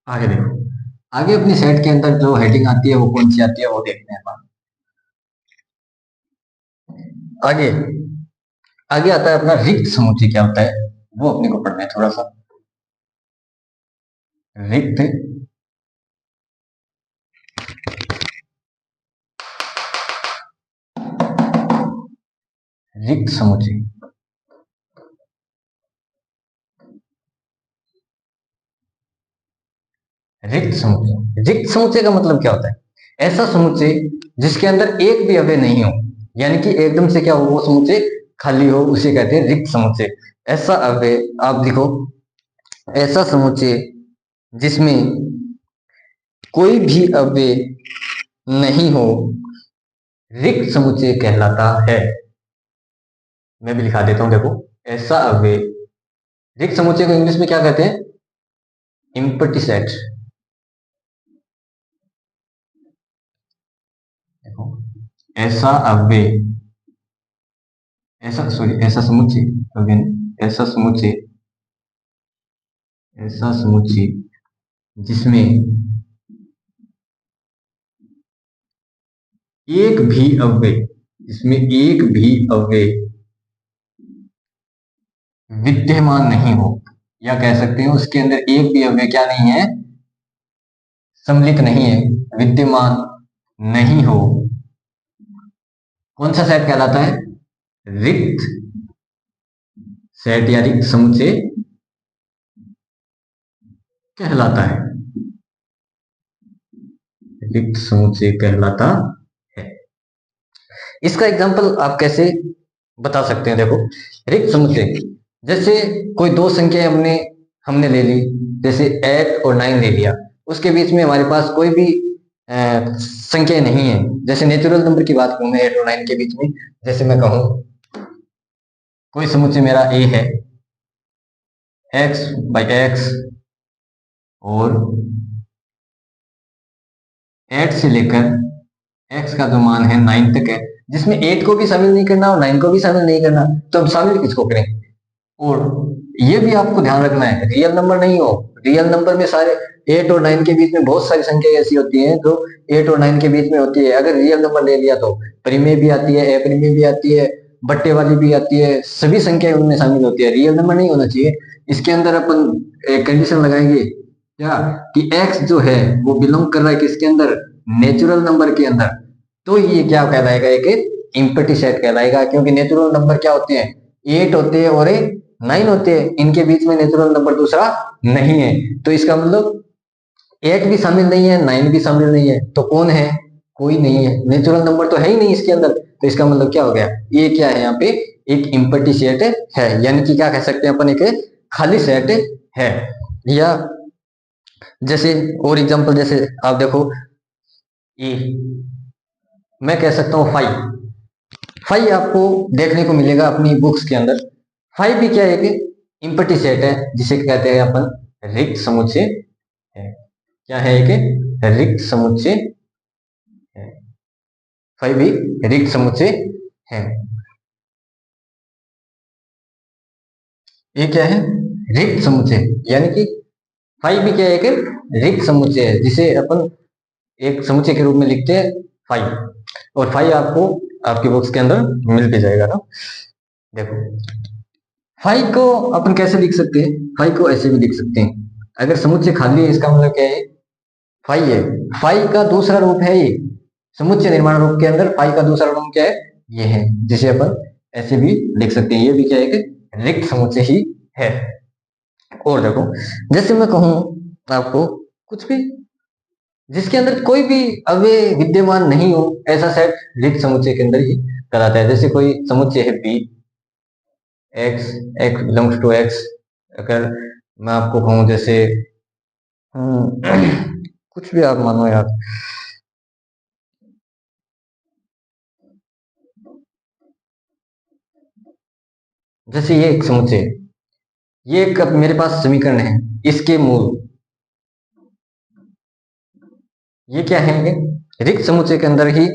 आगे देखो, आगे अपनी सेट के अंदर जो हेडिंग आती है वो कौन सी आती है वो देखते हैं अपन। आगे आगे आता है अपना रिक्त समुच्चय क्या होता है, वो अपने को पढ़ना है थोड़ा सा। रिक्त रिक्त समुच्चय, रिक्त समुच्चय, रिक्त समुच्चय का मतलब क्या होता है? ऐसा समुच्चय जिसके अंदर एक भी अवयव नहीं हो, यानी कि एकदम से क्या हो वो समुच्चय खाली हो, उसे कहते हैं रिक्त समुच्चय। ऐसा अवयव आप लिखो, ऐसा समुच्चय जिसमें कोई भी अवयव नहीं हो रिक्त समुच्चय कहलाता है। मैं भी लिखा देता हूं, देखो, ऐसा अवयव, रिक्त समुच्चय को इंग्लिश में क्या कहते हैं? Empty set. देखो, ऐसा अवयव, ऐसा सॉरी ऐसा समुच्चय, अगेन ऐसा समुच्चय, ऐसा समुच्चय जिसमें एक भी अवयव, जिसमें एक भी अवयव विद्यमान नहीं हो, या कह सकते हैं उसके अंदर एक भी अवयव क्या नहीं है, सम्मिलित नहीं है, विद्यमान नहीं हो, कौन सा सेट कहलाता है? रिक्त सेट या रिक्त समुच्चय कहलाता है, रिक्त समुच्चय कहलाता है। इसका एग्जांपल आप कैसे बता सकते हैं? देखो, रिक्त समुच्चय जैसे कोई दो संख्या हमने हमने ले ली, जैसे 8 और 9 ले लिया, उसके बीच में हमारे पास कोई भी संख्या नहीं है। जैसे नेचुरल नंबर की बात करूं मैं, 8 और 9 के बीच में, जैसे मैं कहूं कोई समुच्चय मेरा ए है, x/x, और 8 से लेकर x का जो मान है 9 तक है, जिसमें 8 को भी शामिल नहीं करना और 9 को भी शामिल नहीं करना, तो हम शामिल किसको करें? और ये भी आपको ध्यान रखना है, रियल नंबर नहीं हो। रियल नंबर में सारे 8 और 9 के बीच में बहुत सारी संख्या ऐसी होती हैं जो 8 और 9 के बीच में होती है। अगर रियल नंबर ले लिया तो परिमेय भी आती है, अपरिमेय भी आती है, बट्टे वाली भी आती है, सभी संख्याएं उनमें शामिल होती है। रियल नंबर नहीं होना चाहिए। इसके अंदर अपन एक कंडीशन लगाएंगे क्या, कि x जो है वो बिलोंग कर रहा है किसके अंदर? नेचुरल नंबर के अंदर। तो ये क्या कहलाएगा? एक इम्पटी सेट कहलाएगा, क्योंकि नेचुरल नंबर क्या होते हैं? 8 होते हैं और 9 होते हैं, इनके बीच में नेचुरल नंबर दूसरा नहीं है। तो इसका मतलब 8 भी शामिल नहीं है, 9 भी शामिल नहीं है, तो कौन है? कोई नहीं है, नेचुरल नंबर तो है ही नहीं इसके अंदर। तो इसका मतलब क्या हो गया? ये क्या है यहाँ पे? एक इम्पटी सेट है, यानी कि क्या कह सकते हैं अपन, एक खाली सेट है। या जैसे और एग्जांपल, जैसे आप देखो, ये मैं कह सकता हूँ 5 आपको देखने को मिलेगा अपनी बुक्स के अंदर। 5 भी क्या है? एक इम्पटी सेट है, जिसे कहते हैं अपन रिक्त समुच्चय है। क्या है? एक रिक्त समुच्चय है। 5 भी रिक्त समुच्चय है। ये क्या है? रिक्त समुच्चय, यानी कि 5 भी क्या है? एक रिक्त समुच्चय है, जिसे अपन एक समुच्चय के रूप में लिखते हैं 5। और 5 आपको आपकी बुक्स के अंदर मिल भी जाएगा ना। देखो, 5 को अपन कैसे लिख सकते हैं? 5 को ऐसे भी लिख सकते हैं, अगर समुच्चय खाली है इसका मतलब क्या है? 5 है। 5 का दूसरा रूप है ये, समुच्चय निर्माण रूप के अंदर 5 का दूसरा रूप क्या है? ये है, जिसे अपन ऐसे भी लिख सकते हैं। ये भी क्या है? कि रिक्त समुच्चय ही है। और देखो, जैसे मैं कहूं आपको कुछ भी जिसके अंदर कोई भी अवयव विद्यमान नहीं हो, ऐसा सेट रिक्त समुच्चय के अंदर ही कहलाता है। जैसे कोई समुच्चय है B, X, X belongs to X. अगर मैं आपको कहूं जैसे कुछ भी आप मानो यार, जैसे ये एक समुच्चय है, ये एक मेरे पास समीकरण है, इसके मूल, ये क्या है? ये रिक्त समुच्चय के अंदर ही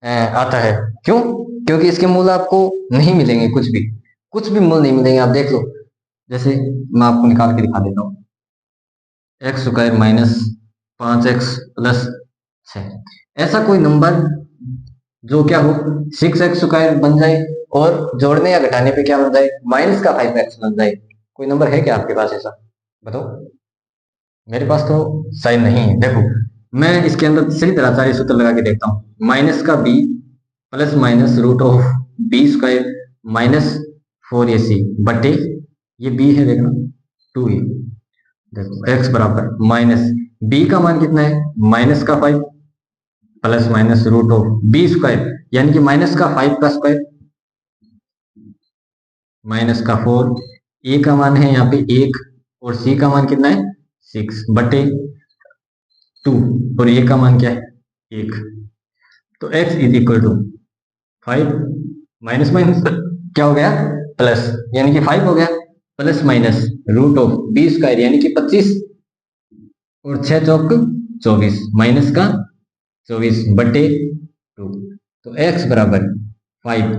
आता है। क्यों? क्योंकि इसके मूल आपको नहीं मिलेंगे, कुछ भी मूल नहीं मिलेंगे। आप देख लो, जैसे मैं आपको निकाल के दिखा देता हूँ। X square minus 5x plus 6, ऐसा कोई नंबर जो क्या हो 6x स्क्वायर बन जाए और जोड़ने या घटाने पे क्या बन जाए माइनस का 5x बन जाए। कोई नंबर है क्या आपके पास ऐसा, बताओ। मेरे पास तो शायद नहीं है। देखो मैं इसके अंदर सही तरह सारे सूत्र लगा के देखता हूँ। माइनस का b plus minus root of B square minus 4ac बटे ये b है, देखना 2a। देखो x बराबर माइनस b का मान कितना है माइनस का 5 plus minus root of B square यानी कि माइनस का 5 का स्क्वायर माइनस का 4, ए का मान है यहाँ पे 1 और सी का मान कितना है 6 बटे 2 और ए का मान क्या है 1। तो x is equal to 5 minus minus क्या हो गया प्लस यानी कि 5 हो गया plus minus root of B square यानी कि 25 और 6 चौक 24 माइनस का 24 बटे 2। तो x बराबर 5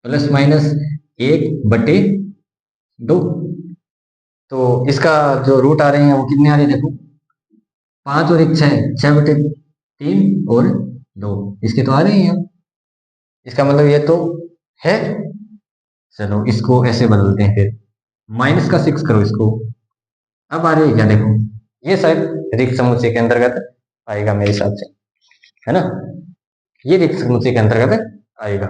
प्लस माइनस 1 बटे 2। तो इसका जो रूट आ रहे हैं वो कितने आ रहे हैं देखो 5 और 1 6, 6 बटे 3 और 2 इसके तो आ रहे हैं। इसका मतलब ये तो है। चलो इसको ऐसे बदलते हैं फिर माइनस का 6 करो इसको, अब आ रही है क्या देखो ये शायद रिक्त समुच्चय के अंतर्गत आएगा मेरे हिसाब से, है ना। ये रिक्त समुच्चय के अंतर्गत आएगा।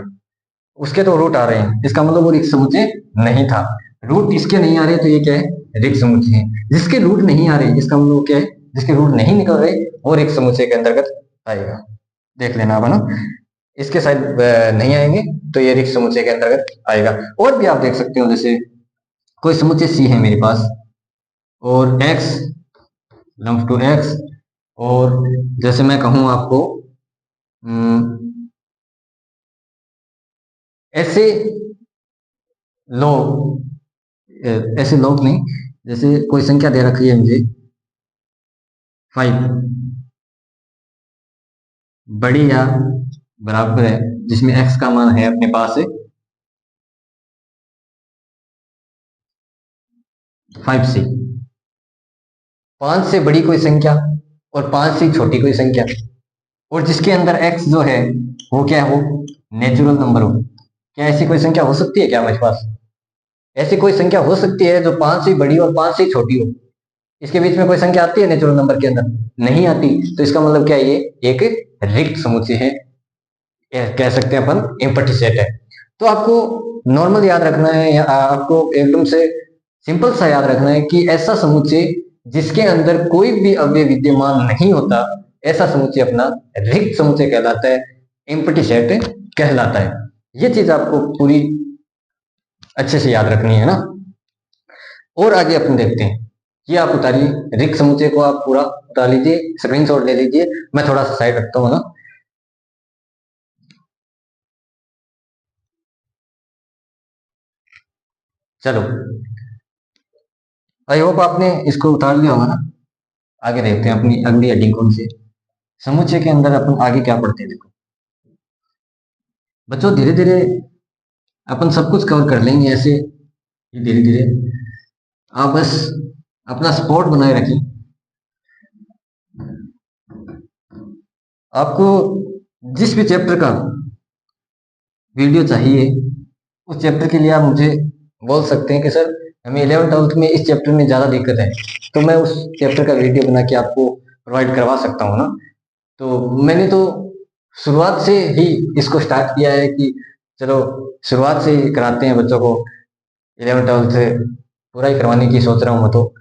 उसके तो रूट आ रहे हैं इसका मतलब वो रिक्त समुच्चय नहीं था। रूट इसके नहीं आ रहे तो ये क्या है रिक्त समुच्चय है। जिसके रूट नहीं आ रहे जिसका मतलब क्या है जिसके रूट नहीं निकल रहे वो रिक्त समुच्चय के अंतर्गत आएगा। देख लेना आप, है ना। इसके शायद नहीं आएंगे तो ये रिक्त समुच्चय के अंतर्गत आएगा। और भी आप देख सकते हो जैसे कोई समुच्चय सी है मेरे पास और x लम्प टू x और जैसे मैं कहूं आपको ऐसे लोग ऐसे लोग नहीं, जैसे कोई संख्या दे रखी है मुझे 5 बड़ी या बराबर है जिसमें x का मान है अपने पास है 5 से 5 से बड़ी कोई संख्या और 5 से छोटी कोई संख्या और जिसके अंदर x जो है वो क्या हो नेचुरल नंबर हो। क्या ऐसी कोई संख्या हो सकती है क्या हमारे पास? ऐसी कोई संख्या हो सकती है जो 5 से बड़ी और 5 से छोटी हो। इसके बीच में कोई संख्या आती है नेचुरल नंबर के अंदर? नहीं आती। तो इसका मतलब क्या है ये एक रिक्त समुच्चय है, कह सकते हैं अपन एम्प्टी सेट है। तो आपको नॉर्मल याद रखना है या आपको एकदम से सिंपल सा याद रखना है कि ऐसा समुच्चय जिसके अंदर कोई भी अवयव विद्यमान नहीं होता ऐसा समुच्चय अपना रिक्त समुच्चय कहलाता है, एम्प्टी सेट कहलाता है। ये चीज आपको पूरी अच्छे से याद रखनी है ना। और आगे अपन देखते हैं, ये आप उतारिए रिक्त समुच्चय को, आप पूरा उतार लीजिए, स्क्रीनशॉट ले लीजिए। मैं थोड़ा सा साइड रखता हूँ ना। चलो आई होप आपने इसको उतार लिया होगा ना। आगे देखते हैं अपनी अगली हेडिंग कौन सी है। समुच्चय के अंदर अपन आगे क्या पढ़ते हैं देखो बच्चों, धीरे धीरे अपन सब कुछ कवर कर लेंगे ऐसे धीरे धीरे। आप बस अपना सपोर्ट बनाए रखें। आपको जिस भी चैप्टर का वीडियो चाहिए उस चैप्टर के लिए आप मुझे बोल सकते हैं कि सर हमें 11th-12th में इस चैप्टर में ज़्यादा दिक्कत है, तो मैं उस चैप्टर का वीडियो बना के आपको प्रोवाइड करवा सकता हूँ ना। तो मैंने तो शुरुआत से ही इसको स्टार्ट किया है कि चलो शुरुआत से ही कराते हैं बच्चों को, 11th-12th पूरा ही करवाने की सोच रहा हूँ मैं तो।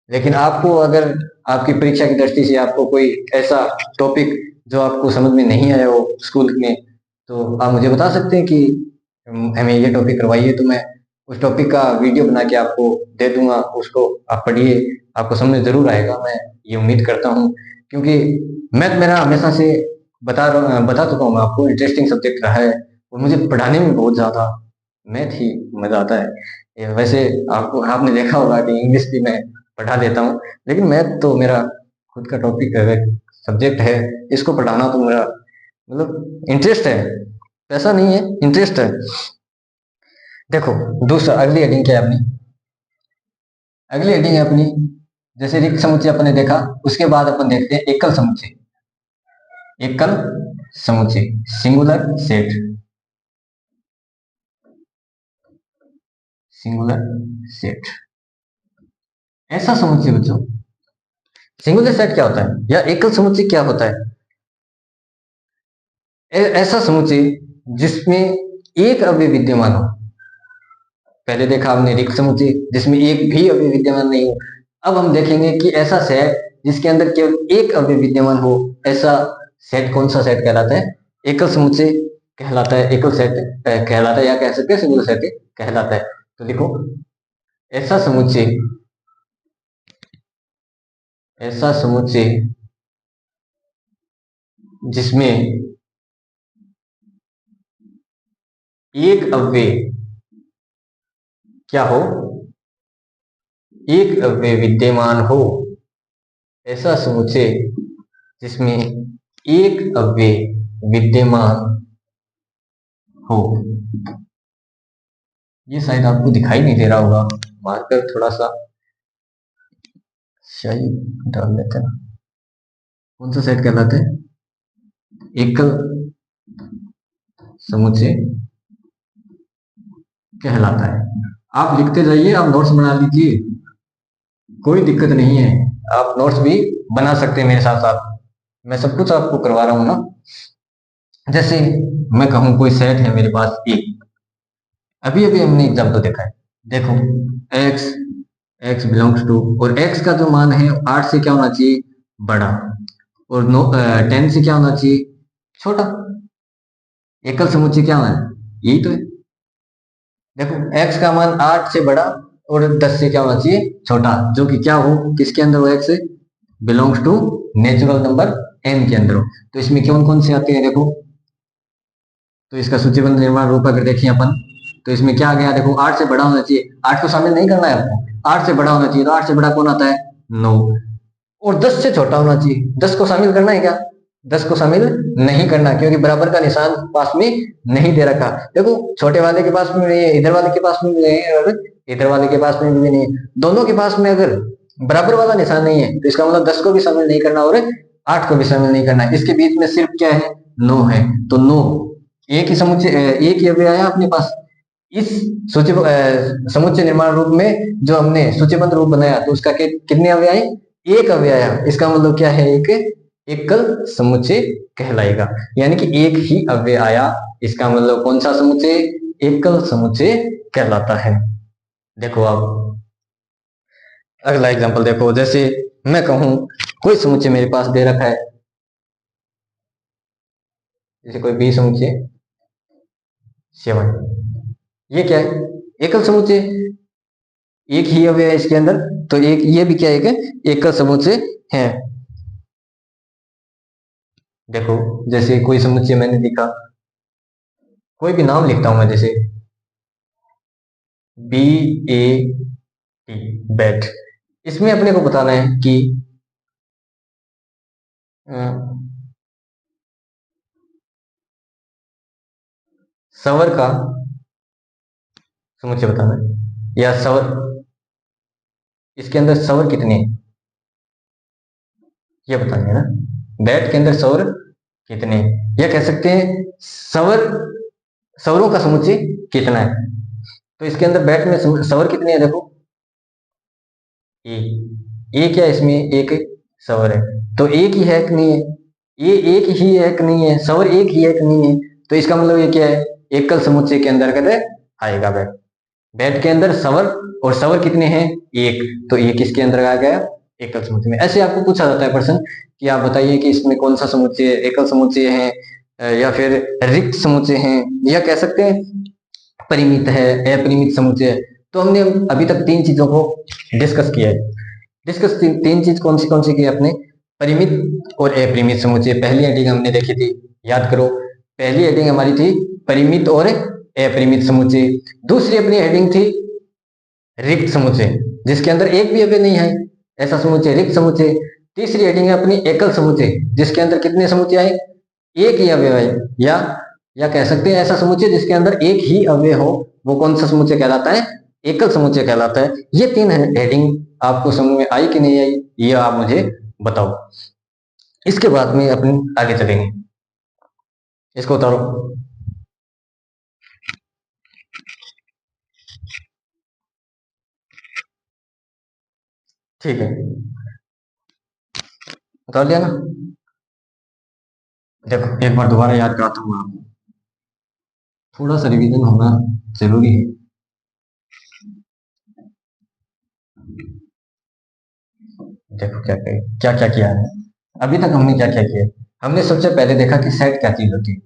लेकिन आपको अगर आपकी परीक्षा की दृष्टि से आपको कोई ऐसा टॉपिक जो आपको समझ में नहीं आया हो स्कूल में, तो आप मुझे बता सकते हैं कि हमें ये टॉपिक करवाइए, तो मैं उस टॉपिक का वीडियो बना के आपको दे दूंगा। उसको आप पढ़िए, आपको समझ जरूर आएगा, मैं ये उम्मीद करता हूँ। क्योंकि मैथ मेरा हमेशा से बता चुका हूँ मैं आपको, इंटरेस्टिंग सब्जेक्ट रहा है और मुझे पढ़ाने में बहुत ज़्यादा मैथ ही मज़ा आता है। वैसे आपको आपने देखा होगा कि इंग्लिश भी मैं पढ़ा देता हूँ, लेकिन मैथ तो मेरा खुद का टॉपिक सब्जेक्ट है। इसको पढ़ाना तो मेरा मतलब इंटरेस्ट है, पैसा नहीं है, इंटरेस्ट है। देखो दूसरा अगली हेडिंग क्या है अपनी? अगली हेडिंग है अपनी जैसे रिक्त समुच्चय अपन ने देखा, उसके बाद अपन देखते हैं एकल समुच्चय। एकल समुच्चय, सिंगुलर सेट, सिंगुलर सेट, ऐसा समुच्चय बच्चों। सिंगुलर सेट क्या होता है या एकल समुच्चय क्या होता है? ऐसा समुच्चय जिसमें एक अवयव विद्यमान हो। पहले देखा हमने रिक्त समुच्चय जिसमें एक भी अवयव विद्यमान नहीं हो। अब हम देखेंगे कि ऐसा सेट जिसके अंदर केवल एक अवयव विद्यमान हो, ऐसा सेट कौन सा सेट कहलाता है? एकल समुच्चय कहलाता है, एकल सेट कहलाता है, या कह सकते हैं सिंगुलर सेट कहलाता है। तो देखो, ऐसा समुच्चय, ऐसा समुच्चय जिसमें एक अवयव क्या हो, एक अवयव विद्यमान हो, ऐसा समुच्चय जिसमें एक अवयव विद्यमान हो। ये शायद आपको दिखाई नहीं दे रहा होगा, मार्कर थोड़ा सा शायद डाल लेते हैं। कौन सा सेट कहलाता है? एकल समुच्चय कहलाता है। आप लिखते जाइए, आप नोट्स बना लीजिए, कोई दिक्कत नहीं है। आप नोट्स भी बना सकते हैं मेरे साथ साथ, मैं सब कुछ आपको करवा रहा हूं ना। जैसे मैं कहूं कोई सेट है मेरे पास एक, अभी अभी हमने एग्जाम्पल देखा है, देखो x बिलोंग्स टू, और x का जो मान है 8 से क्या होना चाहिए? बड़ा, और 10 से क्या होना चाहिए? छोटा। एकल समुच्चय क्या है? यही तो है। देखो x का मान 8 से बड़ा और 10 से क्या होना चाहिए? छोटा, जो कि क्या हो, किसके अंदर हो? x belongs to natural number n के अंदर हो। तो इसमें कौन कौन से आते हैं देखो, तो इसका सूचीबद्ध निर्माण रूप अगर देखें अपन, तो इसमें क्या आ गया? देखो 8 से बड़ा होना चाहिए, 8 को शामिल नहीं करना है आपको, 8 से बड़ा होना चाहिए, तो 8 से बड़ा कौन आता है? 9। और 10 से छोटा होना चाहिए, 10 को शामिल करना है क्या? 10 को शामिल नहीं करना, क्योंकि बराबर का निशान पास में नहीं दे रखा। देखो छोटे वाले के पास में नहीं है, इधर वाले के पास में भी नहीं है, और इधर वाले के पास में भी नहीं है। दोनों के पास में अगर बराबर वाला निशान नहीं है, तो इसका मतलब 10 को भी शामिल नहीं करना और 8 को भी शामिल नहीं करना। इसके बीच में सिर्फ क्या है? 9 है। तो 9 एक ही समुच्चय, एक ही अवयव आया अपने पास। इस सूची समुच्चय निर्माण रूप में जो हमने सूचीबद्ध रूप बनाया, तो उसका कितने अवयव आए? एक अवयव आया। इसका मतलब क्या है? एक एकल समुच्चय कहलाएगा, यानी कि एक ही अवयव आया, इसका मतलब कौन सा समुच्चय? एकल समुच्चय कहलाता है। देखो आप अगला एग्जांपल देखो, जैसे मैं कहूं कोई समुच्चय मेरे पास दे रखा है, जैसे कोई बी समुच्चय 7, ये क्या है? एकल समुच्चय, एक ही अवयव है इसके अंदर, तो एक ये भी क्या है? एकल समुच्चय है। देखो जैसे कोई समुच्चय मैंने लिखा, कोई भी नाम लिखता हूं मैं, जैसे BAT, बैट। इसमें अपने को बताना है कि सवर का समुच्चय बताना है, या सवर, इसके अंदर सवर कितने हैं ये बताना है ना। बैट के अंदर सवर कितने हैं, या कह सकते हैं सवरों का समुच्चय कितना है। तो इसके अंदर बैट में सवर कितने हैं? देखो ए क्या है? इसमें एक सवर है, तो एक ही है कि नहीं है? ये एक ही है कि नहीं है? सवर एक ही है कि नहीं है? तो इसका मतलब ये क्या है? एकल समुच्चय के अंदर कहते आएगा बैट। बैट के अंदर सवर, और सवर कितने हैं? एक, तो एक किसके अंदर आ गया? एकल समुच्चय में। ऐसे आपको पूछा जाता है प्रश्न कि आप बताइए कि इसमें कौन सा समुच्चय एकल समुच्चय है, या फिर रिक्त समुच्चय है, या कह सकते हैं परिमित है, अपरिमित समुच्चय है। तो हमने अभी तक 3 चीजों को डिस्कस किया है। डिस्कस तीन चीज कौन सी की अपने? परिमित और अपरिमित समुच्चय। पहली हेडिंग हमने देखी थी, याद करो, पहली हेडिंग हमारी थी परिमित और अपरिमित समुच्चय। दूसरी अपनी हेडिंग थी रिक्त समुच्चय, जिसके अंदर एक भी अवयव नहीं है, ऐसा समुच्चय रिक्त समुच्चय। तीसरी हेडिंग है अपनी एकल समुच्चय, जिसके अंदर कितने समुच्चय आए? एक ही अवयव है, या कह सकते हैं ऐसा समुच्चय जिसके अंदर एक ही अवयव हो, वो कौन सा समुच्चय कहलाता है? एकल समुच्चय कहलाता है। ये 3 हेडिंग आपको समझ में आई कि नहीं आई, ये आप मुझे बताओ। इसके बाद में अपन आगे चलेंगे। इसको उतारो। ठीक है, उतार लिया ना। देखो एक बार दोबारा याद कराता हूँ आपको, थोड़ा सा रिवीजन होना जरूरी है। देखो क्या क्या किया है अभी तक। हमने क्या क्या किया, हमने सबसे पहले देखा कि सेट क्या चीज होती है।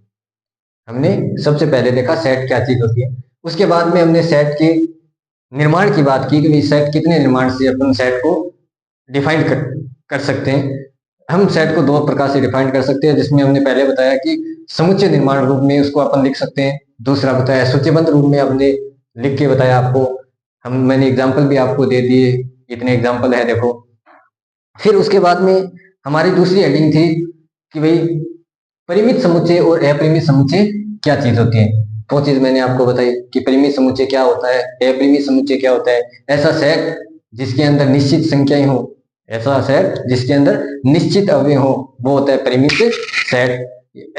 हमने सबसे पहले देखा सेट क्या चीज होती है। उसके बाद में हमने सेट के निर्माण की बात की कि सेट कितने निर्माण से अपन सेट को डिफाइन कर सकते हैं। हम सेट को 2 प्रकार से डिफाइन कर सकते हैं, जिसमें हमने पहले बताया कि समुच्चय निर्माण रूप में उसको अपन लिख सकते हैं। दूसरा बताया सूचीबद्ध रूप में, हमने लिख के बताया आपको। मैंने एग्जाम्पल भी आपको दे दिए, इतने एग्जाम्पल है देखो। फिर उसके बाद में हमारी दूसरी हेडिंग थी कि भाई परिमित समुच्चय और अपरिमित समुच्चय क्या चीज होती है। वो चीज मैंने आपको बताई कि परिमित समुच्चय क्या होता है, अपरिमित समुच्चय क्या होता है। ऐसा सेट जिसके अंदर निश्चित संख्याएं हो, ऐसा सेट जिसके अंदर निश्चित अवयव हो, वो होता है परिमित सेट।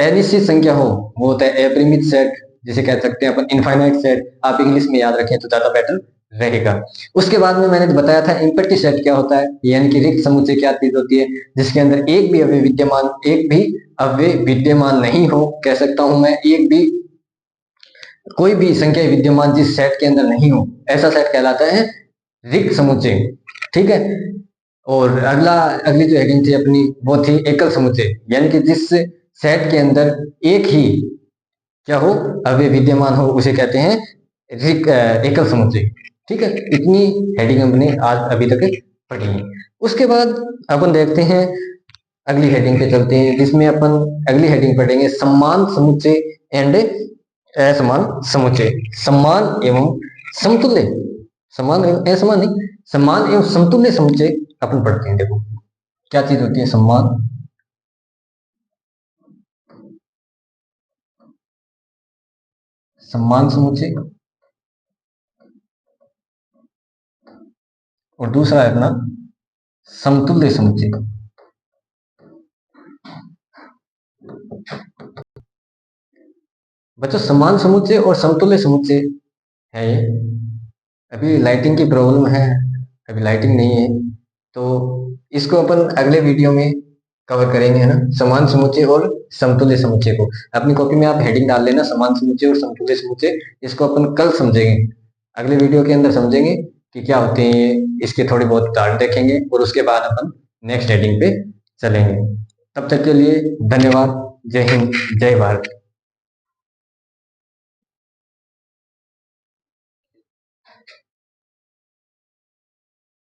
अनिश्चित संख्या हो वो होता है अपरिमित सेट, जिसे कह सकते हैं अपन इनफाइनाइट सेट। आप इंग्लिश में याद रखें तो ज्यादा बेटर रहेगा। उसके बाद में मैंने बताया था एम्प्टी सेट क्या होता है, यानी कि रिक्त समुच्चय क्या चीज होती है, जिसके अंदर एक भी अवयव विद्यमान नहीं हो। कह सकता हूं मैं एक भी कोई भी संख्या विद्यमान जिस सेट के अंदर नहीं हो, ऐसा सेट कहलाता है रिक्त समुच्चय। ठीक है। और अगली जो हेडिंग थी अपनी वो थी एकल समुच्चय, यानी कि जिस सेट के अंदर एक ही क्या हो, अवयव विद्यमान हो, उसे कहते हैं एकल समुच्चय। ठीक है, इतनी हेडिंग हमने आज अभी तक पढ़ी है। उसके बाद अपन देखते हैं अगली हेडिंग पे चलते हैं, जिसमें अपन अगली हेडिंग पढ़ेंगे समान समुच्चय एंड असमान समुच्चय। समान एवं समतुल्य, समान एवं असमान नहीं, समान एवं समतुल्य समुच्चय अपन पढ़ते हैं। देखो क्या चीज होती है समान समुच्चय, और दूसरा है अपना समतुल्य समुच्चय। बच्चों समान समुच्चय और समतुल्य समुच्चय है ये। अभी लाइटिंग की प्रॉब्लम है, अभी लाइटिंग नहीं है, तो इसको अपन अगले वीडियो में कवर करेंगे, है ना। समान समुच्चय और समतुल्य समुच्चय को अपनी कॉपी में आप हेडिंग डाल लेना, समान समुच्चय और समतुल्य समुच्चय। इसको अपन कल समझेंगे, अगले वीडियो के अंदर समझेंगे कि क्या होते हैं ये। इसके थोड़े बहुत उदाहरण देखेंगे और उसके बाद अपन नेक्स्ट हेडिंग पे चलेंगे। तब तक के लिए धन्यवाद। जय हिंद, जय भारत।